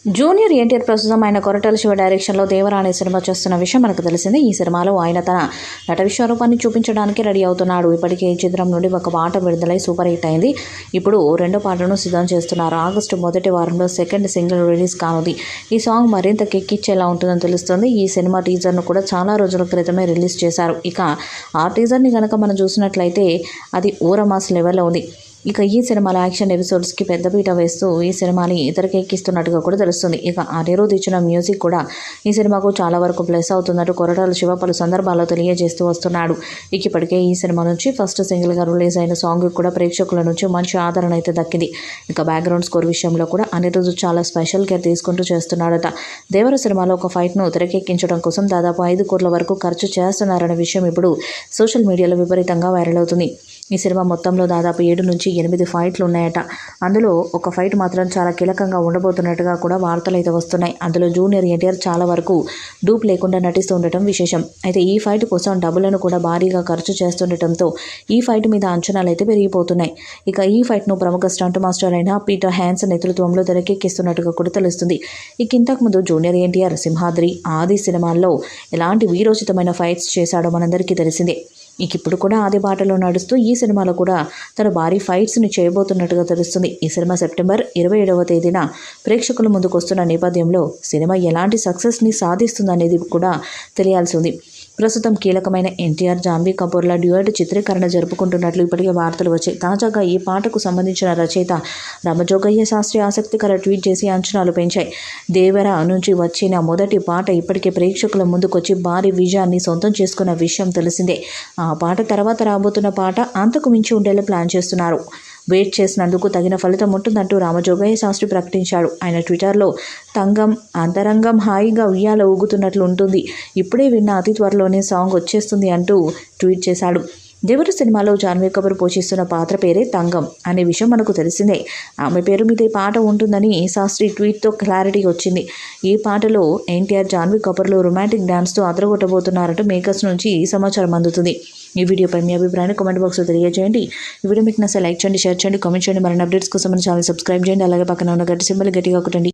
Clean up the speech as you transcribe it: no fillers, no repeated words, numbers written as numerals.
Junior NTR ప్రస్తుతం ఆయన కొరటాల శివ డైరెక్షన్లో దేవరా అనే సినిమా చేస్తున్న విషయం మనకు తెలిసిందే. ఈ సినిమాలో ఆయన తన నట విశ్వరూపాన్ని చూపించడానికి రెడీ అవుతున్నాడు. ఇప్పటికే ఈ చిత్రం నుండి ఒక పాట విడుదలై సూపర్ హిట్ అయింది. ఇప్పుడు రెండో పాటను సిద్ధం చేస్తున్నారు. ఆగస్టు మొదటి వారంలో సెకండ్ సింగిల్ రిలీజ్ కానుంది. ఈ సాంగ్ మరింత కిక్కిచ్చేలా ఉంటుందని తెలుస్తుంది. ఈ సినిమా టీజర్ను కూడా చాలా రోజుల క్రితమే రిలీజ్ చేశారు. ఇక ఆ టీజర్ని కనుక మనం చూసినట్లయితే అది ఊరమాస్ లెవెల్లో ఉంది. ఇక ఈ సినిమాలో యాక్షన్ ఎపిసోడ్స్కి పెద్దపీట వేస్తూ ఈ సినిమాని ఇతరకెక్కిస్తున్నట్టుగా కూడా తెలుస్తుంది. ఇక అనిరుద్ ఇచ్చిన మ్యూజిక్ కూడా ఈ సినిమాకు చాలా వరకు ప్లస్ అవుతున్నట్టు కొరటాల శివ పలు సందర్భాల్లో తెలియజేస్తూ వస్తున్నాడు. ఇక ఇప్పటికే ఈ సినిమా నుంచి ఫస్ట్ సింగిల్గా రిలీజ్ అయిన సాంగ్ కూడా ప్రేక్షకుల నుంచి మంచి ఆదరణ అయితే దక్కింది. ఇక బ్యాక్గ్రౌండ్ స్కోర్ విషయంలో కూడా అనిరుద్ చాలా స్పెషల్ కేర్ తీసుకుంటూ చేస్తున్నాడట. దేవర సినిమాలో ఒక ఫైట్ను తెరకెక్కించడం కోసం దాదాపు 5 కోట్ల వరకు ఖర్చు చేస్తున్నారనే విషయం ఇప్పుడు సోషల్ మీడియాలో విపరీతంగా వైరల్ అవుతుంది. ఈ సినిమా మొత్తంలో దాదాపు 7 నుంచి 8 ఫైట్లు ఉన్నాయట. అందులో ఒక ఫైట్ మాత్రం చాలా కీలకంగా ఉండబోతున్నట్టుగా కూడా వార్తలు అయితే వస్తున్నాయి. అందులో జూనియర్ ఎన్టీఆర్ చాలా వరకు డూప్ లేకుండా నటిస్తూ ఉండటం విశేషం. అయితే ఈ ఫైట్ కోసం డబ్బులను కూడా భారీగా ఖర్చు చేస్తుండటంతో ఈ ఫైట్ మీద అంచనాలు అయితే పెరిగిపోతున్నాయి. ఇక ఈ ఫైట్ను ప్రముఖ స్టంట్ మాస్టర్ అయిన పీటర్ హ్యాన్స్ నేతృత్వంలో తెరకెక్కిస్తున్నట్టుగా కూడా తెలుస్తుంది. ఇక ఇంతకుముందు జూనియర్ ఎన్టీఆర్ సింహాద్రి, ఆది సినిమాల్లో ఎలాంటి వీరోచితమైన ఫైట్స్ చేశాడో మనందరికీ తెలిసిందే. ఇక ఇప్పుడు కూడా అదే బాటలో నడుస్తూ ఈ సినిమాలో కూడా తన భారీ ఫైట్స్ని చేయబోతున్నట్టుగా తెలుస్తుంది. ఈ సినిమా సెప్టెంబర్ 27వ తేదీన ప్రేక్షకుల ముందుకు వస్తున్న నేపథ్యంలో సినిమా ఎలాంటి సక్సెస్ని సాధిస్తుందనేది కూడా తెలియాల్సి ఉంది. ప్రస్తుతం కీలకమైన ఎన్టీఆర్, జాన్వీ కపూర్ల డ్యూయట్ చిత్రీకరణ జరుపుకుంటున్నట్లు ఇప్పటికే వార్తలు వచ్చాయి. తాజాగా ఈ పాటకు సంబంధించిన రచయిత రామజోగయ్య శాస్త్రి ఆసక్తికర ట్వీట్ చేసి అంచనాలు పెంచాయి. దేవర నుంచి వచ్చిన మొదటి పాట ఇప్పటికే ప్రేక్షకుల ముందుకొచ్చి భారీ విజయాన్ని సొంతం చేసుకున్న విషయం తెలిసిందే. ఆ పాట తర్వాత రాబోతున్న పాట అంతకు మించి ఉండేలా ప్లాన్ చేస్తున్నారు. వెయిట్ చేసినందుకు తగిన ఫలితం ఉంటుందంటూ రామజోగయ్య శాస్త్రి ప్రకటించాడు. ఆయన ట్విట్టర్లో తంగం అంతరంగం హాయిగా ఉయ్యాల ఊగుతున్నట్లు ఉంటుంది, ఇప్పుడే విన్న అతి త్వరలోనే సాంగ్ వచ్చేస్తుంది అంటూ ట్వీట్ చేశాడు. దేవర సినిమాలో జాన్వీ కపూర్ పోషిస్తున్న పాత్ర పేరే తంగం అనే విషయం మనకు తెలిసిందే. ఆమె పేరు మీద ఈ పాట ఉంటుందని శాస్త్రి ట్వీట్తో క్లారిటీ వచ్చింది. ఈ పాటలో ఎన్టీఆర్, జాన్వీ కపూర్లు రొమాంటిక్ డ్యాన్స్తో అదరగొట్టబోతున్నారంటూ మేకర్స్ నుంచి ఈ సమాచారం అందుతుంది. ఈ వీడియోపై మీ అభిప్రాయాన్ని కామెంట్ బాక్స్లో తెలియజేయండి. ఈ వీడియో మీకు నచ్చితే లైక్ చేయండి, షేర్ చేయండి, కామెంట్ చేయండి. మరిన్ని అప్డేట్స్ కోసం మన ఛానల్ సబ్స్క్రైబ్ చేయండి. అలాగే పక్కన ఉన్న గట్టి సింబల్ గట్టిగా కొట్టండి.